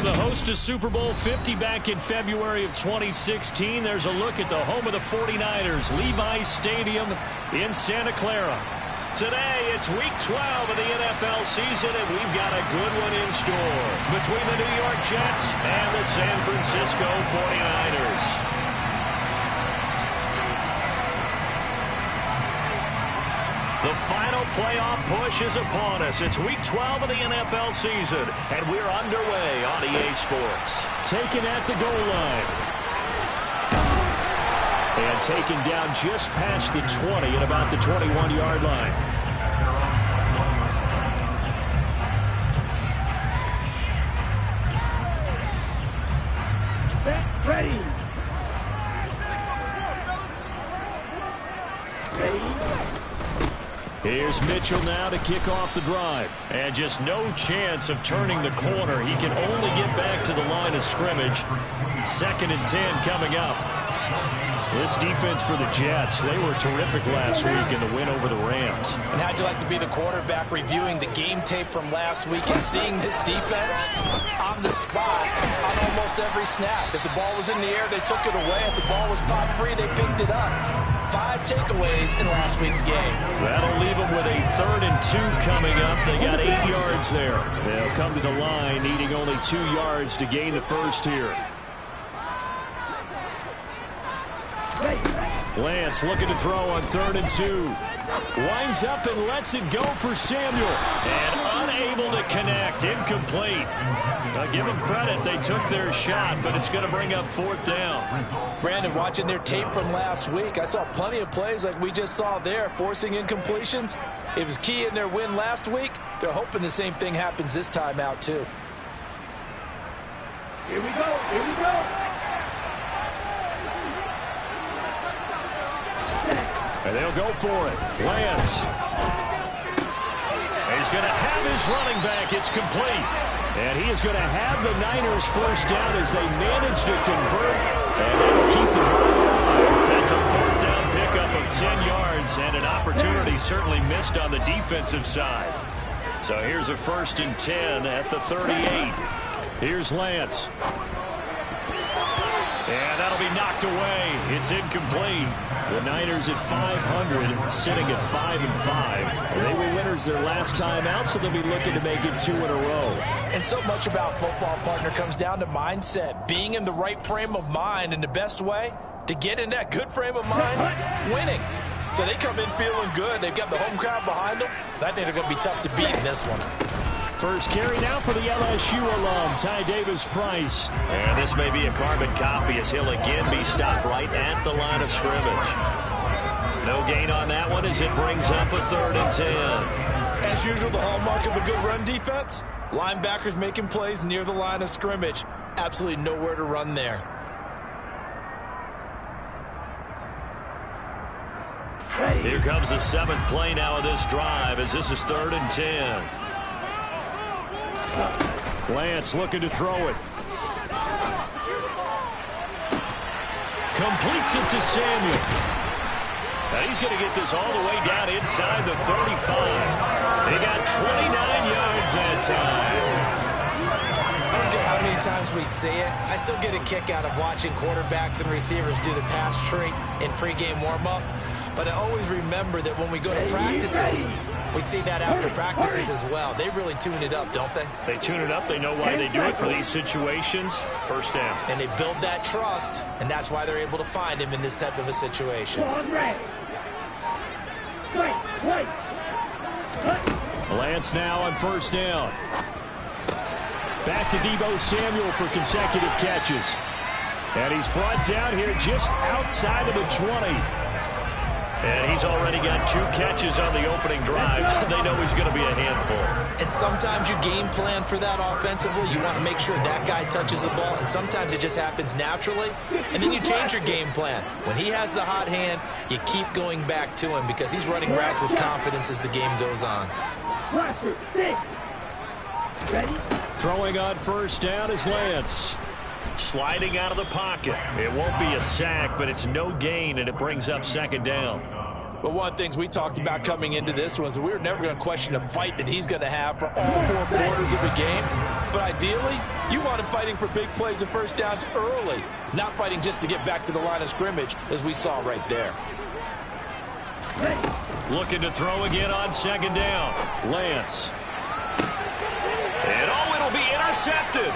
the host of Super Bowl 50 back in February of 2016. There's a look at the home of the 49ers, Levi's Stadium in Santa Clara. Today, it's Week 12 of the NFL season, and we've got a good one in store between the New York Jets and the San Francisco 49ers. The final playoff push is upon us. It's Week 12 of the NFL season, and we're underway on EA Sports. Taken at the goal line. And taken down just past the 20 at about the 21-yard line. Ready. Here's Mitchell now to kick off the drive. And just no chance of turning the corner. He can only get back to the line of scrimmage. 2nd and 10 coming up. This defense for the Jets, they were terrific last week in the win over the Rams. And how'd you like to be the quarterback reviewing the game tape from last week and seeing this defense on the spot on almost every snap? If the ball was in the air, they took it away. If the ball was pop free, they picked it up. 5 takeaways in last week's game. That'll leave them with a 3rd and 2 coming up. They got 8 yards there. They'll come to the line needing only 2 yards to gain the first here. Lance looking to throw on 3rd and 2. Winds up and lets it go for Samuel. And unable to connect. Incomplete. Give them credit. They took their shot, but it's going to bring up 4th down. Brandon, watching their tape from last week, I saw plenty of plays like we just saw there, forcing incompletions. It was key in their win last week. They're hoping the same thing happens this time out, too. Here we go. Here we go. And they'll go for it. Lance. He's going to have his running back. It's complete. And he is going to have the Niners first down as they manage to convert. And they'll keep the drive alive. That's a 4th down pickup of 10 yards and an opportunity certainly missed on the defensive side. So here's a 1st and 10 at the 38. Here's Lance. And that'll be knocked away. It's incomplete. The Niners at 500, sitting at 5-5. They were winners their last time out, so they'll be looking to make it 2 in a row. And so much about football, partner, comes down to mindset. Being in the right frame of mind, and the best way to get in that good frame of mind, winning. So they come in feeling good. They've got the home crowd behind them. I think they're going to be tough to beat in this one. First carry now for the LSU alum, Ty Davis-Price. And this may be a carbon copy as he'll again be stopped right at the line of scrimmage. No gain on that one as it brings up a 3rd and 10. As usual, the hallmark of a good run defense, linebackers making plays near the line of scrimmage. Absolutely nowhere to run there. Here comes the 7th play now of this drive as this is 3rd and 10. Lance looking to throw it. Completes it to Samuel. Now he's going to get this all the way down inside the 35. They got 29 yards that time. I don't care how many times we see it. I still get a kick out of watching quarterbacks and receivers do the pass tree in pregame warm-up. But I always remember that when we go to practices, we see that after practices as well. They really tune it up, don't they? They tune it up. They know why they do it for these situations. First down. And they build that trust, and that's why they're able to find him in this type of a situation. Lance now on 1st down. Back to Deebo Samuel for consecutive catches. And he's brought down here just outside of the 20. And he's already got 2 catches on the opening drive. They know he's going to be a handful. And sometimes you game plan for that offensively. You want to make sure that guy touches the ball. And sometimes it just happens naturally. And then you change your game plan. When he has the hot hand, you keep going back to him because he's running routes with confidence as the game goes on. Throwing on 1st down is Lance. Sliding out of the pocket. It won't be a sack, but it's no gain, and it brings up 2nd down. But one of the things we talked about coming into this one is we were never going to question the fight that he's going to have for all 4 quarters of the game. But ideally, you want him fighting for big plays and first downs early, not fighting just to get back to the line of scrimmage, as we saw right there. Looking to throw again on second down. Lance. And it'll be intercepted.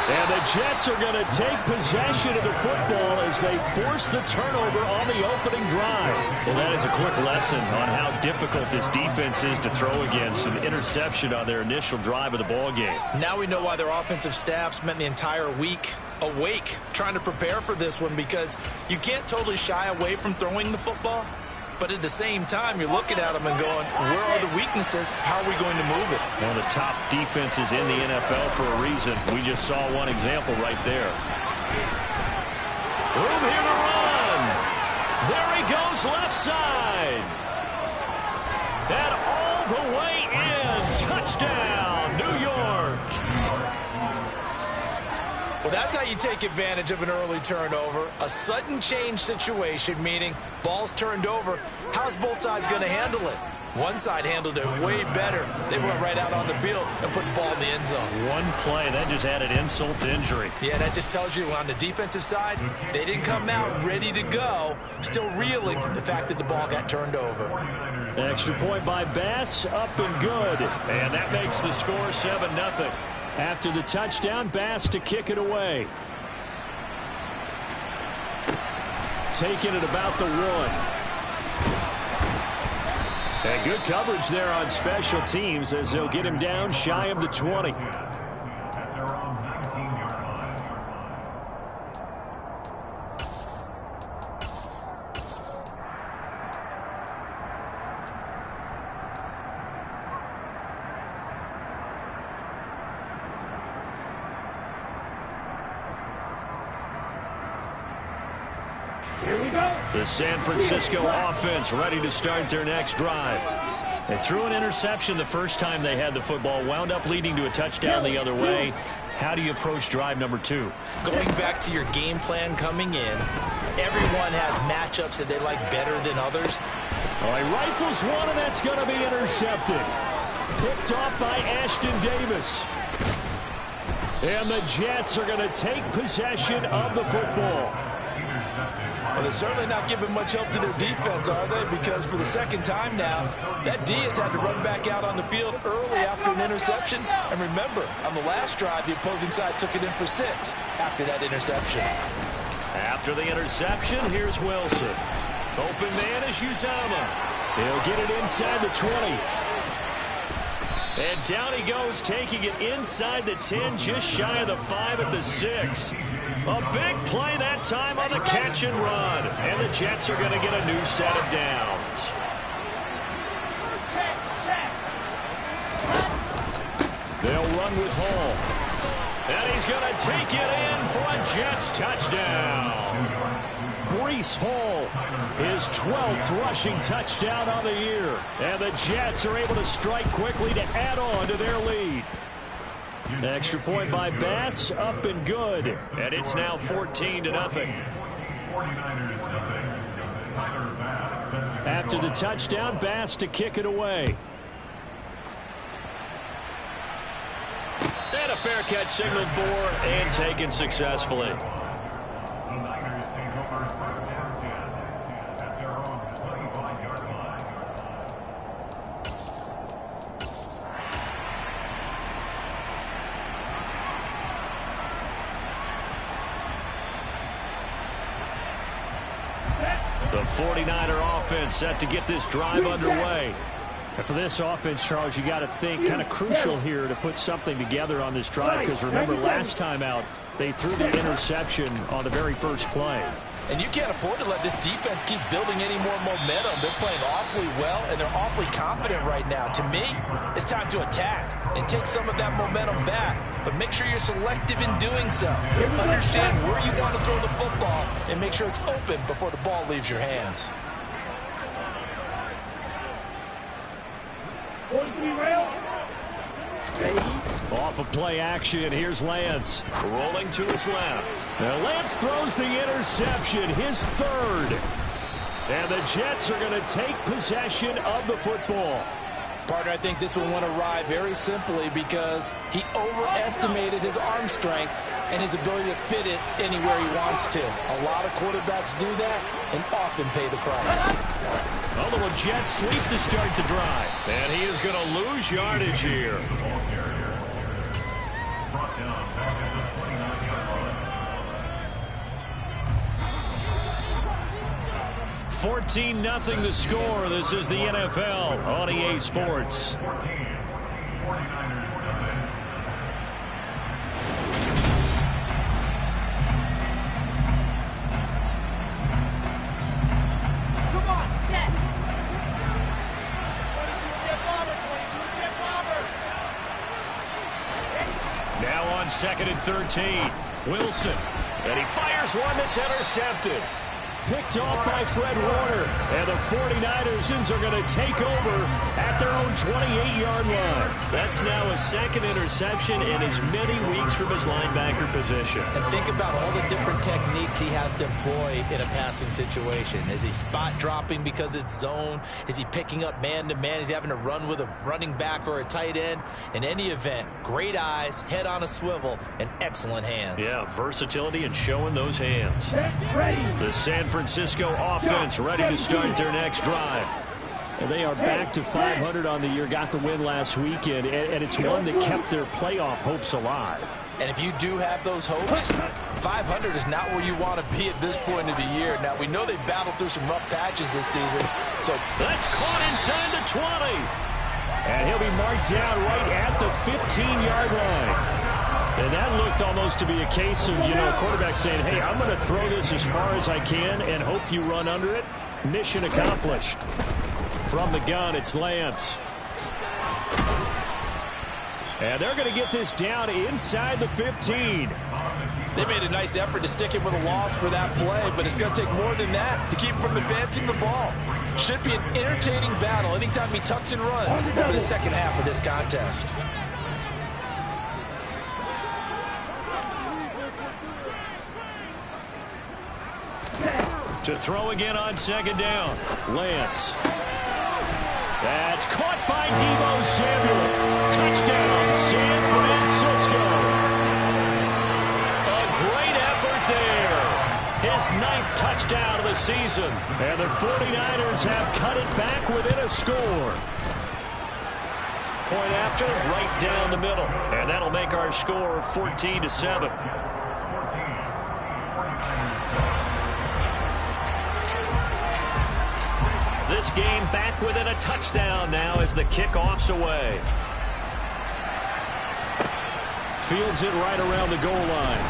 And the Jets are going to take possession of the football as they force the turnover on the opening drive. Well, that is a quick lesson on how difficult this defense is to throw against. An interception on their initial drive of the ball game. Now we know why their offensive staff spent the entire week awake trying to prepare for this one, because you can't totally shy away from throwing the football. But at the same time, you're looking at them and going, where are the weaknesses? How are we going to move it? One of the top defenses in the NFL for a reason. We just saw one example right there. Room here to run. There he goes, left side. And all the way in. Touchdown, New York. Well, that's how you take advantage of an early turnover. A sudden change situation, meaning ball's turned over. How's both sides going to handle it? One side handled it way better. They went right out on the field and put the ball in the end zone. One play, that just added insult to injury. Yeah, that just tells you on the defensive side, they didn't come out ready to go, still reeling from the fact that the ball got turned over. Extra point by Bass, up and good. And that makes the score 7-0. After the touchdown, Bass to kick it away. Taking it about the 1. And good coverage there on special teams as they'll get him down shy of the 20. Here we go. The San Francisco offense ready to start their next drive. They threw an interception the first time they had the football, wound up leading to a touchdown the other way. How do you approach drive number 2? Going back to your game plan coming in, everyone has matchups that they like better than others. Well, he rifles one, and that's going to be intercepted. Picked off by Ashton Davis. And the Jets are going to take possession of the football. Well, they're certainly not giving much help to their defense, are they? Because for the second time now, that D has had to run back out on the field early after an interception. And remember, on the last drive, the opposing side took it in for 6 after that interception. After the interception, here's Wilson. Open man is Uzama. He'll get it inside the 20. And down he goes, taking it inside the 10, just shy of the 5 at the 6. A big play that time on the catch and run. And the Jets are going to get a new set of downs. They'll run with Hall. And he's going to take it in for a Jets touchdown. Breece Hall, his 12th rushing touchdown on the year. And the Jets are able to strike quickly to add on to their lead. Extra point by Bass, up and good. And it's now 14-0. After the touchdown, Bass to kick it away. And a fair catch signaled for and taken successfully. The 49er offense set to get this drive underway. And for this offense, Charles, you got to think kind of crucial here to put something together on this drive, because remember last time out they threw the interception on the very first play. And you can't afford to let this defense keep building any more momentum. They're playing awfully well, and they're awfully confident right now. To me, it's time to attack and take some of that momentum back. But make sure you're selective in doing so. Understand where you want to throw the football and make sure it's open before the ball leaves your hands. Off of play action, here's Lance. Rolling to his left. Now Lance throws the interception, his 3rd. And the Jets are going to take possession of the football. Partner, I think this one went awry very simply because he overestimated his arm strength and his ability to fit it anywhere he wants to. A lot of quarterbacks do that and often pay the price. A little jet sweep to start the drive. And he is going to lose yardage here. 14-0 the score. This is the NFL on EA Sports. Now on 2nd and 13. Wilson. And he fires one that's intercepted. Picked off by Fred Warner. And the 49ers are going to take over at their own 28-yard line. That's now a second interception in as many weeks from his linebacker position. And think about all the different techniques he has to employ in a passing situation. Is he spot dropping because it's zone? Is he picking up man-to-man? Is he having to run with a running back or a tight end? In any event, great eyes, head on a swivel, and excellent hands. Yeah, versatility and showing those hands. The San Francisco offense ready to start their next drive. And they are back to 500 on the year, got the win last weekend, and it's one that kept their playoff hopes alive. And if you do have those hopes, 500 is not where you want to be at this point of the year. Now, we know they've battled through some rough patches this season. So that's caught inside the 20. And he'll be marked down right at the 15-yard line. And that looked almost to be a case of, quarterback saying, hey, I'm going to throw this as far as I can and hope you run under it. Mission accomplished. From the gun, it's Lance. And they're going to get this down inside the 15. They made a nice effort to stick him with a loss for that play, but it's going to take more than that to keep him from advancing the ball. Should be an entertaining battle anytime he tucks and runs for the second half of this contest. To throw again on 2nd down. Lance. That's caught by Deebo Samuel. Touchdown, San Francisco. A great effort there. His 9th touchdown of the season. And the 49ers have cut it back within a score. Point after, right down the middle. And that'll make our score 14-7. This game back within a touchdown now as the kickoff's away. Fields it right around the goal line.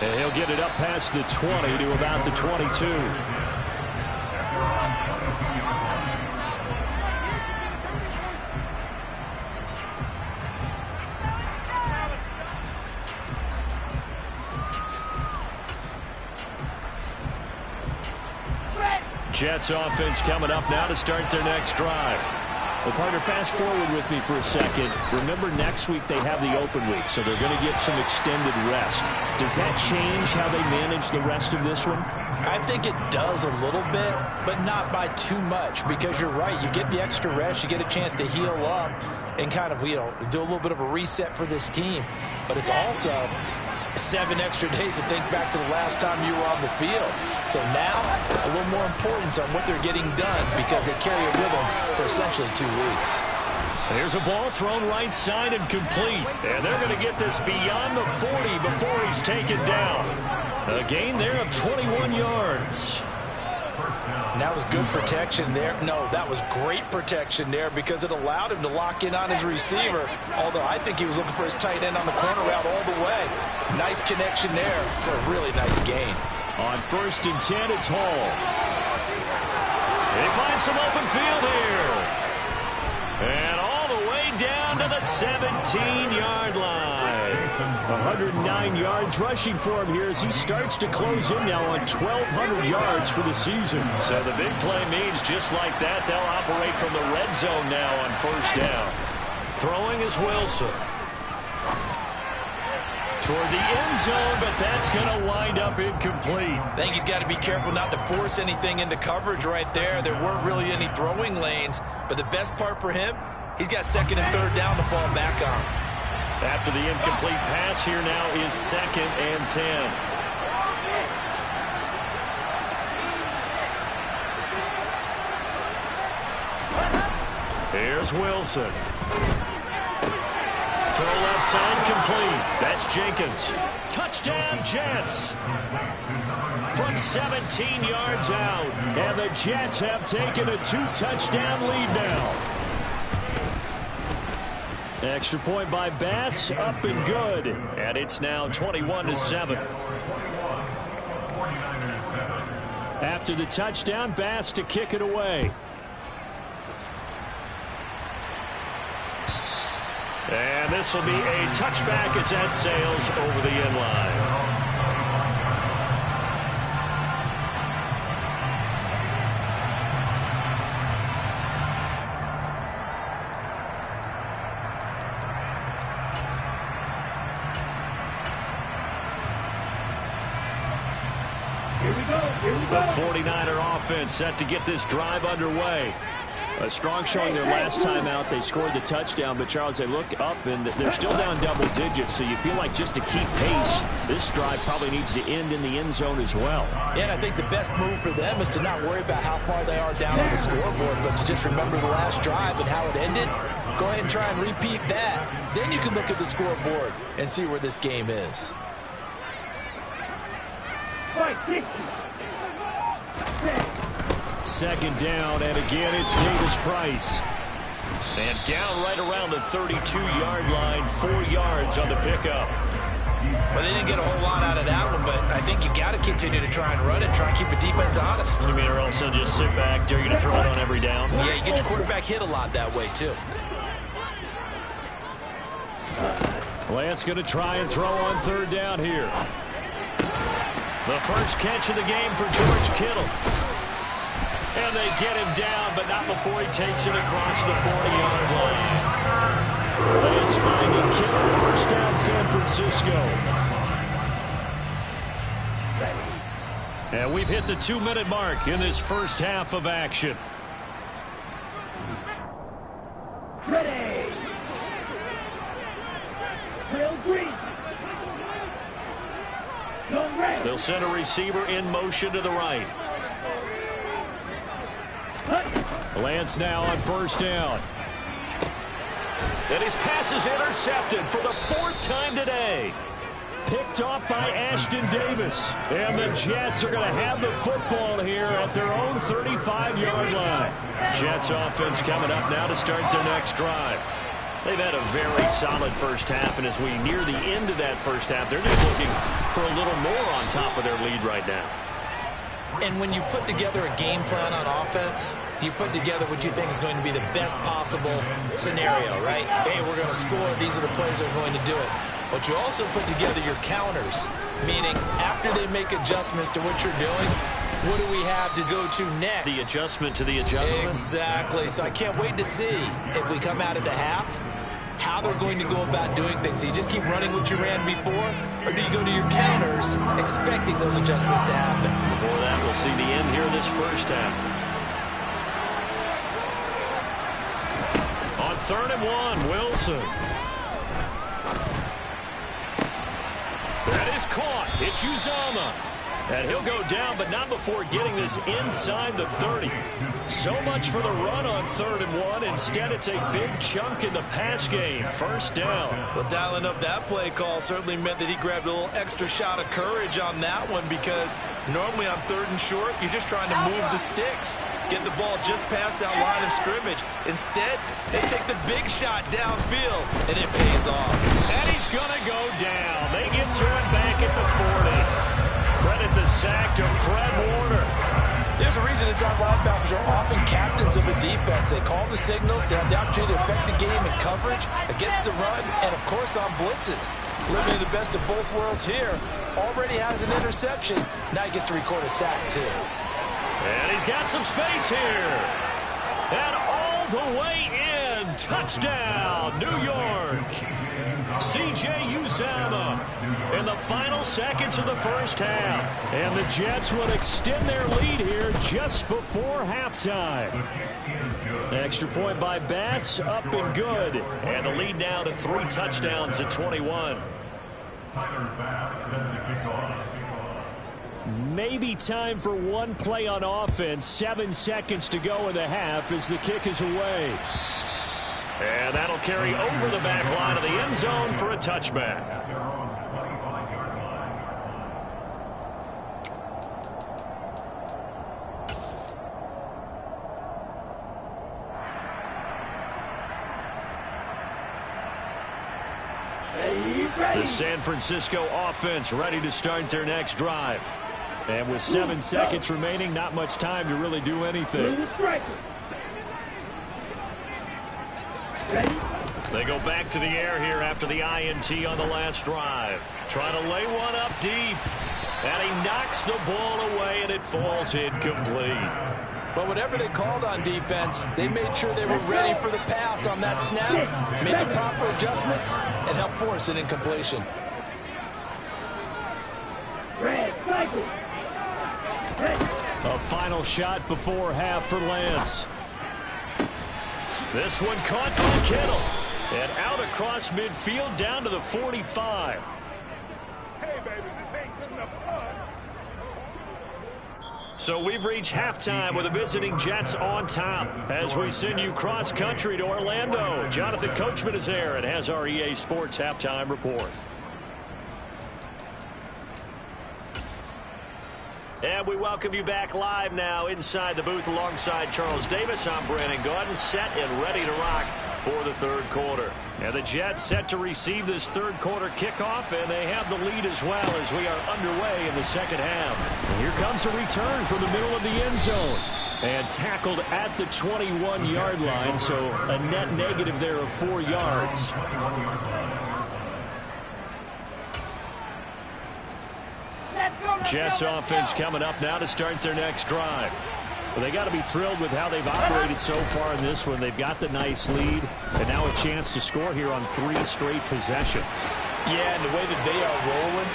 And he'll get it up past the 20 to about the 22. Jets offense coming up now to start their next drive. Well, partner, fast forward with me for a second. Remember, next week they have the open week, so they're going to get some extended rest. Does that change how they manage the rest of this one? I think it does a little bit, but not by too much, because you're right. You get the extra rest. You get a chance to heal up and kind of, do a little bit of a reset for this team. But it's also 7 extra days to think back to the last time you were on the field. So now, a little more importance on what they're getting done because they carry it with them for essentially 2 weeks. There's a ball thrown right side and complete. And they're going to get this beyond the 40 before he's taken down. A gain there of 21 yards. And that was good protection there. No, that was great protection there because it allowed him to lock in on his receiver. Although I think he was looking for his tight end on the corner route all the way. Nice connection there for a really nice gain. On 1st and 10, it's Hall. They find some open field here. And all the way down to the 17-yard line. 109 yards rushing for him here as he starts to close in now on 1,200 yards for the season. So the big play means just like that, they'll operate from the red zone now on 1st down. Throwing is Wilson. toward the end zone, but that's going to wind up incomplete. I think he's got to be careful not to force anything into coverage right there. There weren't really any throwing lanes, but the best part for him, he's got second and third down to fall back on. After the incomplete pass, here now is 2nd and 10. Here's Wilson. Throw left side complete. That's Jenkins. Touchdown, Jets. From 17 yards out. And the Jets have taken a 2-touchdown lead now. Extra point by Bass, up and good. And it's now 21-7. After the touchdown, Bass to kick it away. And this will be a touchback as that sails over the end line. The 49er offense set to get this drive underway. A strong showing their last time out. They scored the touchdown, but Charles, they look up and they're still down double digits, so you feel like just to keep pace, this drive probably needs to end in the end zone as well. Yeah, and I think the best move for them is to not worry about how far they are down on the scoreboard, but to just remember the last drive and how it ended. Go ahead and try and repeat that. Then you can look at the scoreboard and see where this game is. Second down, and again it's Davis-Price. And down right around the 32-yard line, 4 yards on the pickup. Well, they didn't get a whole lot out of that one, but I think you got to continue to try and run it, try and keep the defense honest. You mean, or also just sit back, dare you to throw it on every down? Yeah, you get your quarterback hit a lot that way, too. Lance going to try and throw on third down here. The first catch of the game for George Kittle. And they get him down, but not before he takes it across the 40-yard line. Lance finding Kittle, first down San Francisco. And we've hit the 2-minute mark in this first half of action. Ready. Real green. They'll send a receiver in motion to the right. Lance now on first down. And his pass is intercepted for the 4th time today. Picked off by Ashton Davis. And the Jets are going to have the football here at their own 35-yard line. Jets offense coming up now to start their next drive. They've had a very solid first half, and as we near the end of that first half, they're just looking for a little more on top of their lead right now. And when you put together a game plan on offense, you put together what you think is going to be the best possible scenario, right? Hey, we're going to score. These are the plays that are going to do it. But you also put together your counters, meaning after they make adjustments to what you're doing, what do we have to go to next? The adjustment to the adjustment? Exactly. So I can't wait to see if we come out of the half, how they're going to go about doing things. Do you just keep running what you ran before, or do you go to your counters expecting those adjustments to happen? Before that, we'll see the end here of this first half. On 3rd and 1, Wilson. That is caught. It's Uzomah. And he'll go down, but not before getting this inside the 30. So much for the run on 3rd and 1. Instead, it's a big chunk in the pass game. First down. Well, dialing up that play call certainly meant that he grabbed a little extra shot of courage on that one, because normally on 3rd and short, you're just trying to move the sticks, get the ball just past that line of scrimmage. Instead, they take the big shot downfield, and it pays off. And he's going to go down. They get to it back at the 40. Credit the sack to Fred Warner. There's a reason inside linebackers are often captains of a defense. They call the signals. They have the opportunity to affect the game in coverage, against the run, and, of course, on blitzes. Living the best of both worlds here. Already has an interception. Now he gets to record a sack, too. And he's got some space here. And all the way in. Touchdown, New York. C.J. Uzomah in the final seconds of the first half. And the Jets will extend their lead here just before halftime. Extra point by Bass, up and good. And the lead now to 3 touchdowns at 21. Maybe time for one play on offense. 7 seconds to go in the half as the kick is away. And that'll carry over the back line of the end zone for a touchback. The San Francisco offense ready to start their next drive. And with 7 seconds remaining, not much time to really do anything. They go back to the air here after the INT on the last drive. Trying to lay one up deep. And he knocks the ball away, and it falls incomplete. But whatever they called on defense, they made sure they were ready for the pass on that snap, made the proper adjustments, and helped force an incompletion. A final shot before half for Lance. This one caught by Kittle. And out across midfield down to the 45. Hey, baby, this ain't good enough fun. So we've reached halftime with the visiting Jets on top. As we send you cross-country to Orlando, Jonathan Coachman is there and has our EA Sports halftime report. And we welcome you back live now inside the booth alongside Charles Davis. I'm Brandon Gaudin, set and ready to rock for the third quarter. And the Jets set to receive this third quarter kickoff, and they have the lead as well as we are underway in the second half. And here comes a return from the middle of the end zone. And tackled at the 21-yard line, so a net negative there of 4 yards. Jets offense coming up now to start their next drive. Well, they got to be thrilled with how they've operated so far in this one. They've got the nice lead, and now a chance to score here on 3 straight possessions. Yeah, and the way that they are rolling,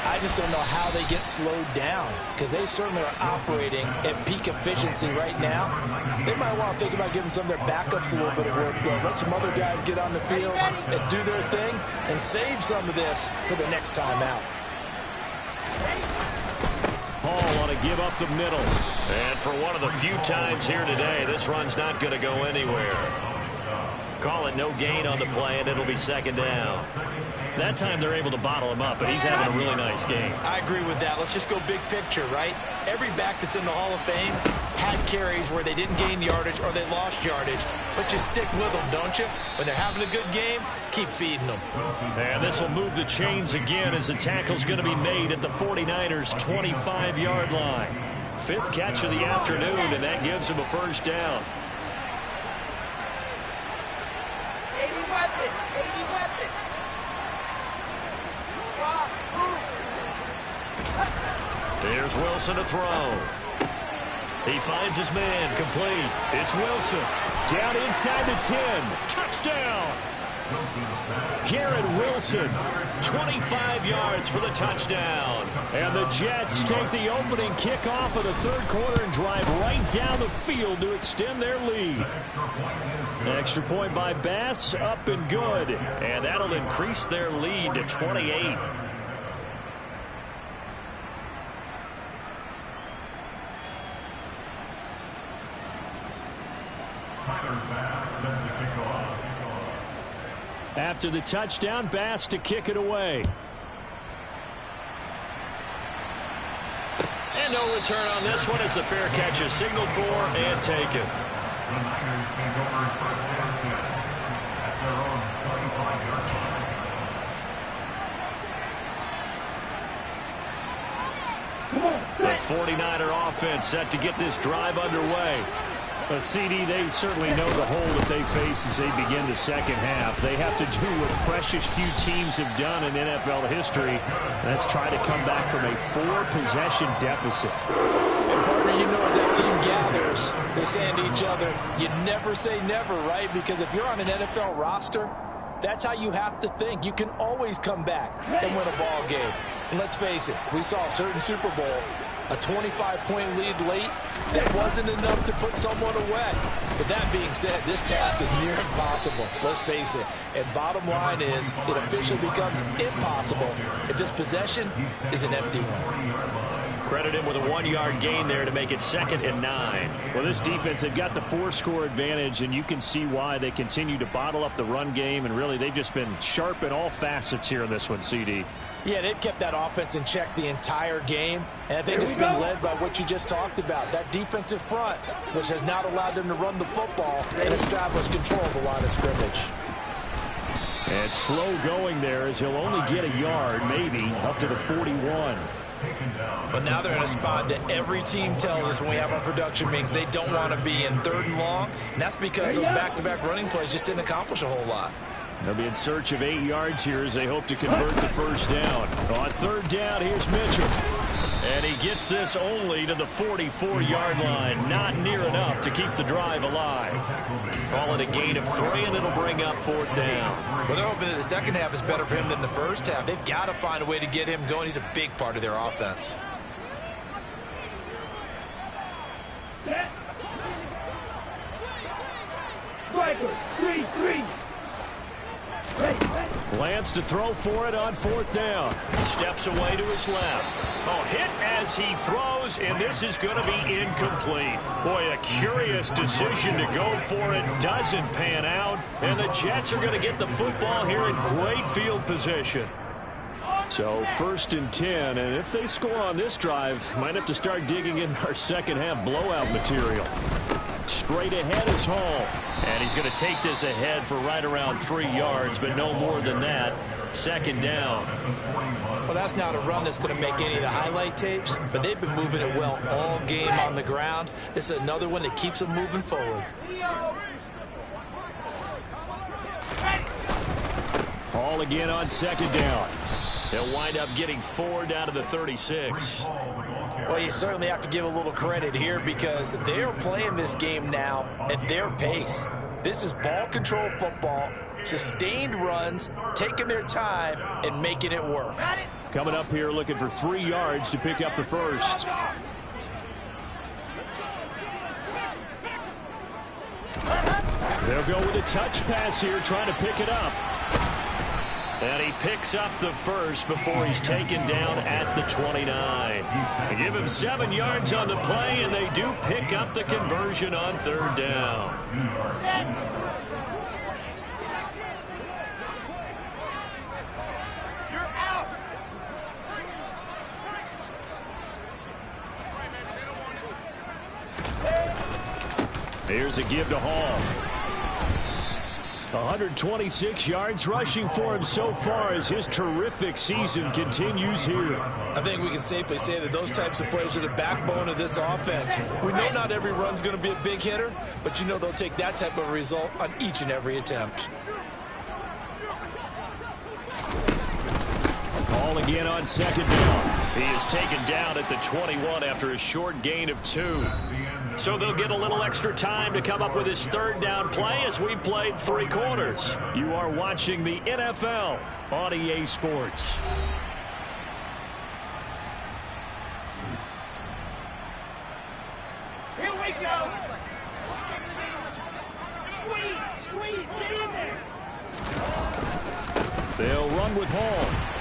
I just don't know how they get slowed down, because they certainly are operating at peak efficiency right now. They might want to think about giving some of their backups a little bit of work, though. Let some other guys get on the field and do their thing and save some of this for the next time out. Hall want to give up the middle. And for one of the few times here today, this run's not going to go anywhere. Call it no gain on the play, and it'll be second down. That time they're able to bottle him up, but he's having a really nice game. I agree with that. Let's just go big picture, right? Every back that's in the Hall of Fame had carries where they didn't gain yardage or they lost yardage, but you stick with them, don't you? When they're having a good game, keep feeding them. And this will move the chains again as the tackle's going to be made at the 49ers' 25-yard line. 5th catch of the afternoon, and that gives him a first down. 80 weapon, 80 weapon. Here's Wilson to throw. He finds his man, complete. It's Wilson. Down inside the 10. Touchdown! Garrett Wilson, 25 yards for the touchdown. And the Jets take the opening kickoff of the third quarter and drive right down the field to extend their lead. Extra point by Bass, up and good. And that'll increase their lead to 28. After the touchdown, Bass to kick it away. And no return on this one as the fair catch is signaled for and taken. The 49er offense set to get this drive underway. CD, they certainly know the hole that they face as they begin the second half. They have to do what precious few teams have done in NFL history. That's try to come back from a 4-possession deficit. And partner, you know, as that team gathers, they're saying to each other, you never say never, right? Because if you're on an NFL roster, That's how you have to think. You can always come back and win a ball game. And let's face it, we saw a certain Super Bowl, a 25-point lead late, that wasn't enough to put someone away. But that being said, this task is near impossible. Let's face it. And bottom line is, it officially becomes impossible if this possession is an empty one. Credit him with a 1-yard gain there to make it 2nd and 9. Well, this defense, they've got the 4-score advantage, and you can see why they continue to bottle up the run game, and really they've just been sharp in all facets here in this one, CD. Yeah, they've kept that offense in check the entire game, and I think it's been led by what you just talked about, that defensive front, which has not allowed them to run the football and establish control of the line of scrimmage. And slow going there as he'll only get a yard, maybe, up to the 41. But now they're in a spot that every team tells us when we have our production meetings they don't want to be in 3rd and long, and that's because those back-to-back running plays just didn't accomplish a whole lot. They'll be in search of 8 yards here as they hope to convert the 1st down. On 3rd down, here's Mitchell. And he gets this only to the 44-yard line. Not near enough to keep the drive alive. Call it a gain of 3, and it'll bring up 4th down. Well, they're hoping that the second half is better for him than the first half. They've got to find a way to get him going. He's a big part of their offense. Set. Striker, 3-3. Lance to throw for it on 4th down. Steps away to his left. Oh, hit as he throws, and this is going to be incomplete. Boy, a curious decision to go for it. Doesn't pan out, and the Jets are going to get the football here in great field position. So 1st and 10, and if they score on this drive, might have to start digging in our second half blowout material. Straight ahead is Hall. And he's going to take this ahead for right around 3 yards, but no more than that. 2nd down. Well, that's not a run that's going to make any of the highlight tapes, but they've been moving it well all game on the ground. This is another one that keeps them moving forward. Hall again on 2nd down. They'll wind up getting 4 down to the 36. Well, you certainly have to give a little credit here because they're playing this game now at their pace. This is ball control football, sustained runs, taking their time, and making it work. Coming up here looking for 3 yards to pick up the 1st. They'll go with a touch pass here, trying to pick it up. And he picks up the 1st before he's taken down at the 29. They give him 7 yards on the play, and they do pick up the conversion on 3rd down. You're out. Here's a give to Hall. 126 yards rushing for him so far as his terrific season continues here. I think we can safely say that those types of plays are the backbone of this offense. We know not every run's going to be a big hitter, but you know they'll take that type of result on each and every attempt. Call again on 2nd down. He is taken down at the 21 after a short gain of 2. So they'll get a little extra time to come up with his 3rd down play as we've played 3 quarters. You are watching the NFL on EA Sports. Here we go. Squeeze, get in there. They'll run with Hall.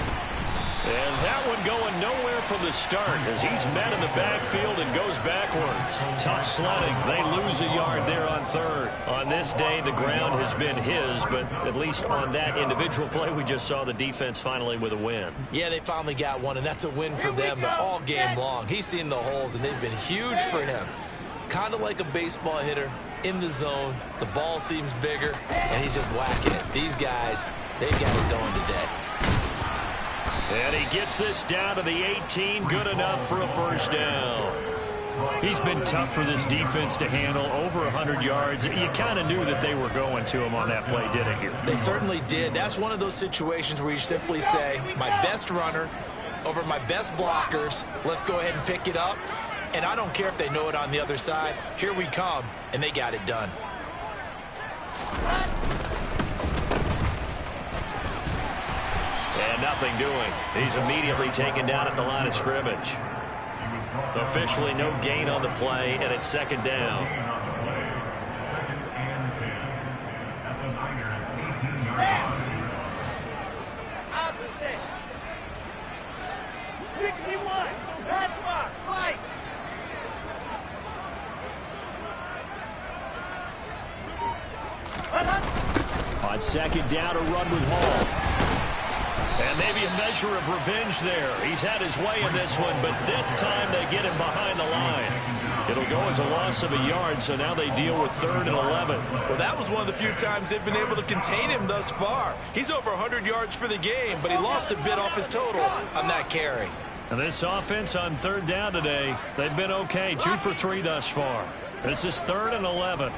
And that one going nowhere from the start as he's met in the backfield and goes backwards. Tough sledding. They lose a yard there on 3rd. On this day, the ground has been his, but at least on that individual play, we just saw the defense finally with a win. Yeah, they finally got one, and that's a win for them, but all game long. He's seen the holes, and they've been huge for him. Kind of like a baseball hitter in the zone. The ball seems bigger, and he's just whacking it. These guys, they've got it going today. And he gets this down to the 18, good enough for a 1st down. He's been tough for this defense to handle, over 100 yards. You kind of knew that they were going to him on that play, didn't you? They certainly did. That's one of those situations where you simply say, my best runner over my best blockers, let's go ahead and pick it up. And I don't care if they know it on the other side. Here we come, and they got it done. And nothing doing. He's immediately taken down at the line of scrimmage. Officially no gain on the play, and it's second down. Opposite. 61. Matchbox. Light. On second down, a run with Hall. And maybe a measure of revenge there. He's had his way in this one, but this time they get him behind the line. It'll go as a loss of a yard, so now they deal with 3rd and 11. Well, that was one of the few times they've been able to contain him thus far. He's over 100 yards for the game, but he lost a bit off his total on that carry. And this offense on 3rd down today, they've been okay. 2 for 3 thus far. This is 3rd and 11.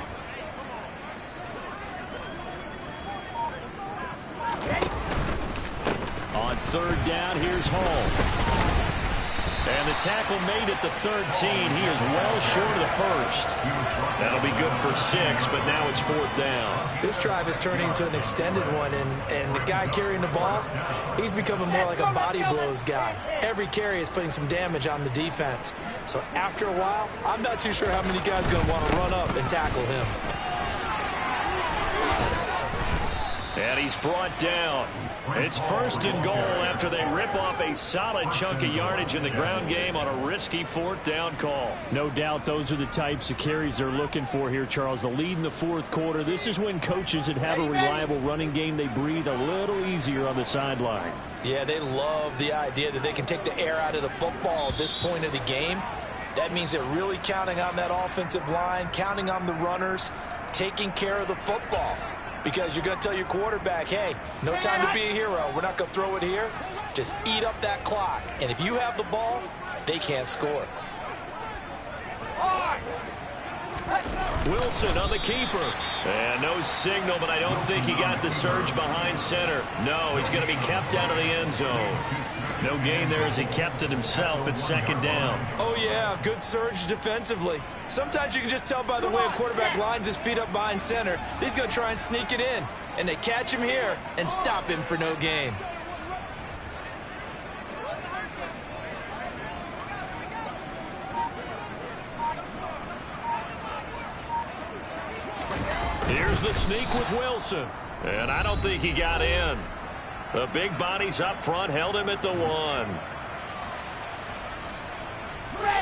On 3rd down, here's Hall. And the tackle made at the 13. He is well short of the 1st. That'll be good for 6, but now it's 4th down. This drive is turning into an extended one, and the guy carrying the ball, he's becoming more like a body blows guy. Every carry is putting some damage on the defense. So after a while, I'm not too sure how many guys are going to want to run up and tackle him. And he's brought down. It's 1st and goal after they rip off a solid chunk of yardage in the ground game on a risky 4th down call. No doubt those are the types of carries they're looking for here, Charles. The lead in the 4th quarter. This is when coaches that have a reliable running game, they breathe a little easier on the sideline. Yeah, they love the idea that they can take the air out of the football at this point of the game. That means they're really counting on that offensive line, counting on the runners, taking care of the football. Because you're going to tell your quarterback, hey, no time to be a hero. We're not going to throw it here. Just eat up that clock. And if you have the ball, they can't score. Wilson on the keeper. And no signal, but I don't think he got the surge behind center. No, he's going to be kept out of the end zone. No gain there as he kept it himself at 2nd down. Oh, yeah, good surge defensively. Sometimes you can just tell by the way a quarterback lines his feet up behind center. He's going to try and sneak it in. And they catch him here and stop him for no gain. Here's the sneak with Wilson. And I don't think he got in. The big bodies up front held him at the 1.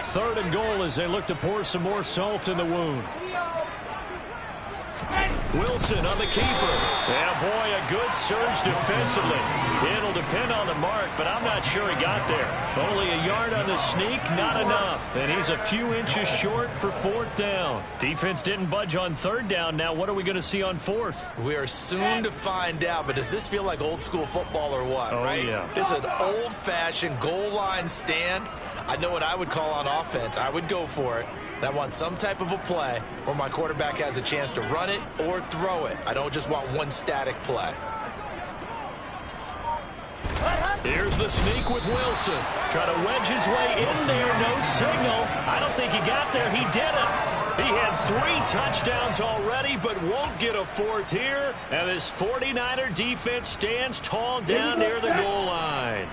3rd and goal as they look to pour some more salt in the wound. Wilson on the keeper. And boy, a good surge defensively. It'll depend on the mark, but I'm not sure he got there. Only a yard on the sneak, not enough. And he's a few inches short for 4th down. Defense didn't budge on 3rd down. Now what are we going to see on 4th? We are soon to find out, but does this feel like old school football or what, right? Yeah. This is an old-fashioned goal line stand. I know what I would call on offense. I would go for it. And I want some type of a play where my quarterback has a chance to run it or throw it. I don't just want one static play. Here's the sneak with Wilson. Try to wedge his way in there. No signal. I don't think he got there. He did it. He had 3 touchdowns already, but won't get a 4th here. And this 49er defense stands tall down near the goal line.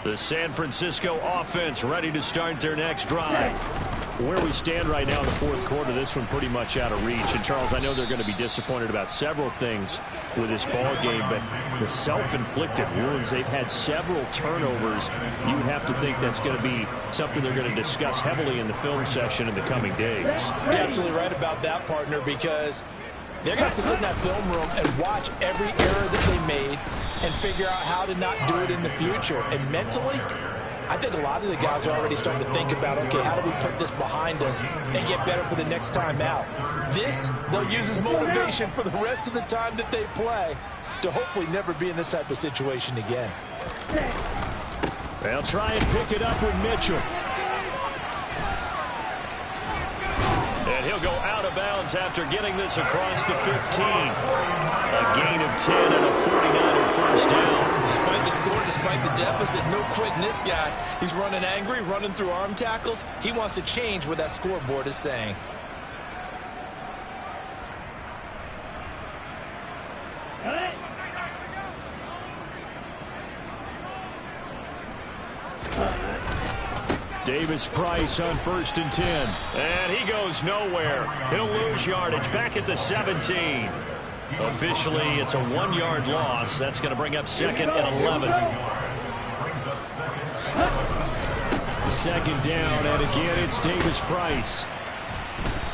The San Francisco offense ready to start their next drive. Where we stand right now in the 4th quarter, this one pretty much out of reach. And, Charles, I know they're going to be disappointed about several things with this ball game, but the self-inflicted wounds, they've had several turnovers. You have to think that's going to be something they're going to discuss heavily in the film session in the coming days. You're absolutely right about that, partner, because they're going to have to sit in that film room and watch every error that they made and figure out how to not do it in the future. And mentally, I think a lot of the guys are already starting to think about, okay, how do we put this behind us and get better for the next time out? This, they'll use as motivation for the rest of the time that they play to hopefully never be in this type of situation again. They'll try and pick it up with Mitchell. And he'll go out of bounds after getting this across the 15. A gain of 10 and a 49er first down. Despite the score, despite the deficit, no quitting this guy. He's running angry, running through arm tackles. He wants to change what that scoreboard is saying. Davis Price on 1st and 10. And he goes nowhere. He'll lose yardage back at the 17. Officially, it's a 1-yard loss. That's going to bring up 2nd and 11. 2nd down, and again, it's Davis Price.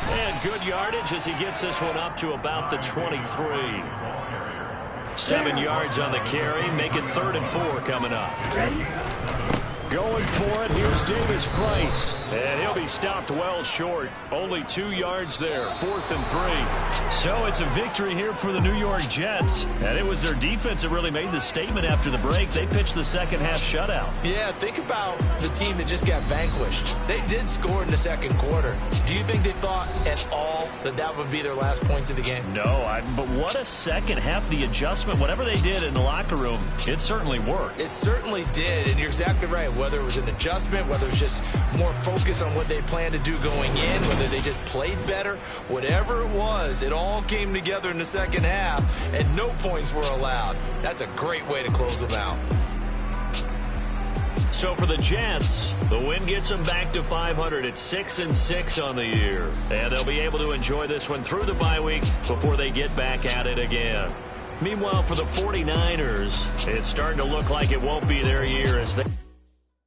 And good yardage as he gets this one up to about the 23. 7 yards on the carry. Make it 3rd and 4 coming up. Going for it, here's Davis Price. And he'll be stopped well short. Only 2 yards there, 4th and 3. So it's a victory here for the New York Jets. And it was their defense that really made the statement after the break. They pitched the second half shutout. Yeah, think about the team that just got vanquished. They did score in the 2nd quarter. Do you think they thought at all that that would be their last points of the game? No, but what a second half. The adjustment, whatever they did in the locker room, it certainly worked. It certainly did, and you're exactly right. Whether it was an adjustment, whether it was just more focus on what they planned to do going in, whether they just played better, whatever it was, it all came together in the second half, and no points were allowed. That's a great way to close them out. So for the Jets, the win gets them back to 500 at 6-6 on the year. And they'll be able to enjoy this one through the bye week before they get back at it again. Meanwhile, for the 49ers, it's starting to look like it won't be their year as they...